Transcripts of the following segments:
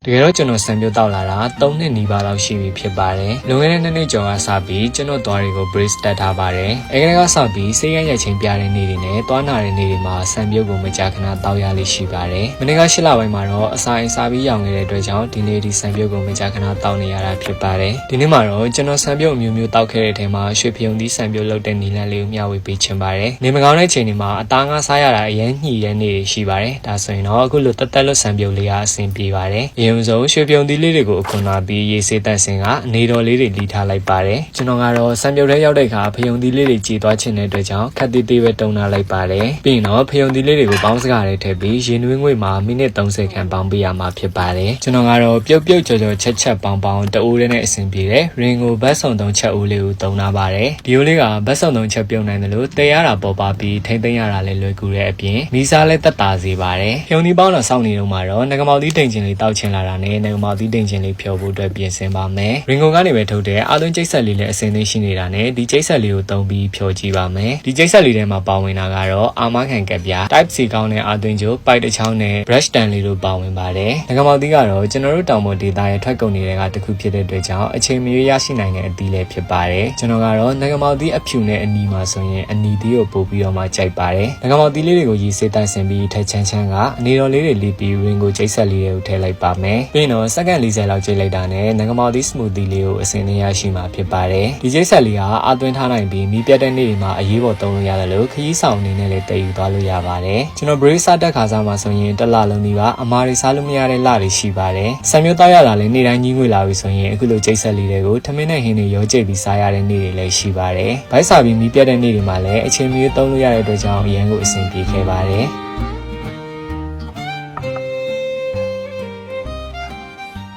တကယ်တော့ကျွန်တော်ဆံပြုတ်တောက်လာတာ3နှစ်နီးပါးလောက်ရှိပြီဖြစ်ပါတယ်။လွန်ခဲ့တဲ့2နှစ်ကျော်ကစပြီးကျွန်တော်သွားတွေကို brace တက်ထားပါတယ်။အဲဒီကစပြီးဆေးရရိုက်ချင်းပြတဲ့နေ့တွေနဲ့သွားနာတဲ့နေ့တွေမှာဆံပြုတ်ကိုမကြာခဏတောက်ရလေးရှိပါတယ်။မနေ့က8လပိုင်းမှာတော့အစာအိမ်စားပြီးရောင်နေတဲ့အတွက်ကြောင့်ဒီနေ့ဒီဆံပြုတ်ကိုမကြာခဏတောက်နေရတာဖြစ်ပါတယ်။ဒီနေ့မှာတော့ကျွန်တော်ဆံပြုတ်အမျိုးမျိုးတောက်ခဲ့တဲ့အချိန်မှာရွှေဖျုံသီးဆံပြုတ်လုပ်တဲ့နီလန်းလေးကိုမျှဝေပေးချင်ပါတယ်။နေမကောင်းတဲ့ချိန်တွေမှာအသားငါးစားရတာအရင်ညှိရဲနေရှိပါတယ်။ဒါဆိုရင်တော့အခုလိုတက်တက်လွတ်ဆံပြုတ်လေးကအဆင်ပြေပါတယ်။အရင်ဆုံးရွှေဖျုံသီးလေးတွေကိုအခွန်လာပြီးရေစေးတက်စင်ကအနေတော်လေးတွေလီထားလိုက်ပါတယ်ကျွန်တော်ကတော့ဆံပြုတ်ထဲရောက်တဲ့အခါဖျုံသီးလေးတွေကြည်သွားချင်တဲ့အတွက်ကြောင့်ခက်သေးသေးပဲတုံထားလိုက်ပါတယ်ပြီးရင်တော့ဖျုံသီးလေးတွေကိုပေါင်းစကားထဲထည့်ပြီးရေနွေးငွေ့မှာမိနစ်30ခန့်ပေါင်းပေးရမှာဖြစ်ပါတယ်ကျွန်တော်ကတော့ပြုတ်ပြုတ်ကြော်ကြော်ချက်ချက်ပေါင်းပေါင်းတအိုးလေးနဲ့အဆင်ပြေတယ်ရင်ကိုဘတ်စုံ3ချက်အိုးလေးကိုတုံထားပါတယ်ဒီအိုးလေးကဘတ်စုံ3ချက်ပြုတ်နိုင်တယ်လို့တဲရတာပေါ်ပါပြီးထိမ့်သိမ်းရတာလည်းလွယ်ကူတဲ့အပြင်မီးစားလည်းတက်တာစေပါတယ်ဖျုံသီးပေါင်းတော့စောင့်နေတော့မှာတော့ငကမောက်သီးတိမ်ချင်လေးတောက်ချင်လာတာနဲ့ငကမောက်သီးတိမ်ချင်လေးဖြောဖို့အတွက်ပြင်ဆင်ပါမယ်။ရင်ကုန်ကနေပဲထုတ်တဲ့အာသွင်းကျိတ်ဆက်လေးလည်းအစင်းသိရှိနေတာနဲ့ဒီကျိတ်ဆက်လေးကိုသုံးပြီးဖြောကြည့်ပါမယ်။ဒီကျိတ်ဆက်လေးထဲမှာပါဝင်တာကတော့အာမခံကပ်ပြား Type C ကောင်းတဲ့အာသွင်းကျိုးပိုက်တစ်ချောင်းနဲ့ brush တန်လေးတို့ပါဝင်ပါတယ်။ငကမောက်သီးကတော့ကျွန်တော်တို့တောင်ပေါ်ဒေသရဲ့ထွက်ကုန်တွေကတစ်ခုဖြစ်တဲ့အတွက်ကြောင့်အချိန်မရွေးရရှိနိုင်တဲ့အသီးလည်းဖြစ်ပါတယ်။ကျွန်တော်ကတော့ငကမောက်သီးအဖြူနဲ့အနီမှာဆိုရင်အနီသီးကိုပို့ပြီးတော့မှကြိုက်ပါတယ်။ငကမောက်သီးလေးတွေကိုရေစေးတန့်စင်ပြီးထက်ချမ်းချမ်းကအနေတော်လေးတွေလီပြီးရင်ကိုကျိတ်ဆက်လေးတွေကိုထည့်လိုက်ပါမယ်။ပြီးတော့စက္ကန့်40လောက်ကျိတ်လိုက်တာနဲ့ငကမောက်သီး smoothie လေးကိုအစင်းနဲ့ရရှိမှာဖြစ်ပါတယ်။ဒီကျိတ်ဆက်လေးကအာသွင်းထားနိုင်ပြီးမီးပြတ်တဲ့နေ့တွေမှာအရေးပေါ်သုံးလို့ရတယ်လို့ခရီးဆောင်အနေနဲ့လည်းတည်ယူသွားလို့ရပါတယ်။ကျွန်တော် brace စတက်ခါစားမှာဆိုရင်တစ်လလုံးဒီကအမားတွေစားလို့မရတဲ့လတွေရှိပါတယ်။ဆံမျိုးတောက်ရတာလည်းနေ့တိုင်းကြီးငွေလာပြီဆိုရင်အခုလိုကျိတ်ဆက်လေးတွေကိုထမင်းနဲ့ဟင်းတွေရောကျိတ်ပြီးစားရတဲ့နေ့တွေလည်းရှိပါတယ်။ဘိုက်စာပြီးမီးပြတ်တဲ့နေ့တွေမှာလည်းအချိန်မီသုံးလို့ရတဲ့အတွက်ကြောင့်အရန်ကိုအဆင်ပြေခဲ့ပါတယ်။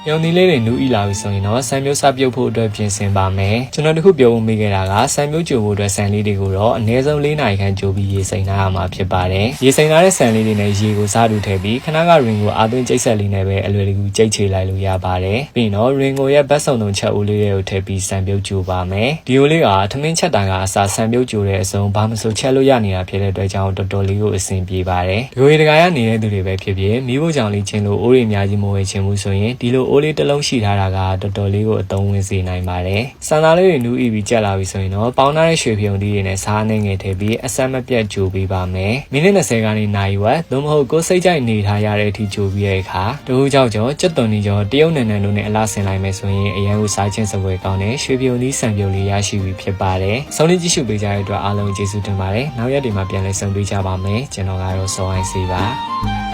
ရုံသီးလေးတွေနူးဤလာပြီဆိုရင်တော့ဆံမျိုးစပြုတ်ဖို့အတွက်ပြင်ဆင်ပါမယ်ကျွန်တော်တခုပြောဖို့မိခဲ့တာကဆံမျိုးကြိုဖို့အတွက်ဆံလေးတွေကိုတော့အနည်းဆုံး4နာရီခန့်ကြိုပြီးရေစိမ်ထားရမှာဖြစ်ပါတယ်ရေစိမ်ထားတဲ့ဆံလေးတွေနဲ့ရေကိုစားတူထည့်ပြီးခဏကရင်ကိုအာသွင်းကျိတ်ဆက်လေးနဲ့ပဲအလွယ်တကူကြိတ်ချေလိုက်လို့ရပါတယ်ပြီးရင်တော့ရင်ကိုရဲ့ဘတ်စုံသုံးချက်အိုးလေးတွေကိုထည့်ပြီးဆံပြုတ်ကြိုပါမယ်ဒီအိုးလေးကထမင်းချက်တာကအစားဆံပြုတ်ကြိုတဲ့အစုံဘာမဆိုချက်လို့ရနေတာဖြစ်တဲ့အတွက်ကြောင့်တော်တော်လေးကိုအဆင်ပြေပါတယ်ဒီကိုရေတကာရနေတဲ့သူတွေပဲဖြစ်ဖြစ်မိဖို့ကြောင့်လေးချင်းလို့အိုးတွေအများကြီးမဝယ်ချင်ဘူးဆိုရင်ဒီလိုအိုးလေးတစ်လုံးရှိထားတာကတော်တော်လေးကိုအသုံးဝင်စေနိုင်ပါတယ်။စံသားလေးတွေနူးပြီးကြက်လာပြီဆိုရင်တော့ပေါင်းထားတဲ့ရွှေဖျုံသီးတွေနဲ့စားနှင်းငယ်ထည့်ပြီးအဆက်မပြတ်ကြိုပေးပါမယ်။မိနစ်20ကနေနာရီဝက်သို့မဟုတ်ကိုယ်စိတ်ကြိုက်နေထားရတဲ့အထိကြိုပြီးတဲ့အခါတဟိုးကြောက်ကြောကြက်သွန်နီကြောတရုတ်နန်နန်တို့နဲ့အလားဆင်လိုက်မယ်ဆိုရင်အရန်ကိုစားချင်းစပွဲကောင်းတဲ့ရွှေဖျုံသီးဆံပြုတ်လေးရရှိပြီဖြစ်ပါတယ်။ဆုံးလေးကြည့်ရှုပေးကြတဲ့အတွက်အားလုံးကျေးဇူးတင်ပါတယ်။နောက်ရက်ဒီမှာပြန်လည်ဆုံတွေ့ကြပါမယ်။ကျွန်တော်ကတော့စောအိုင်းစီပါ။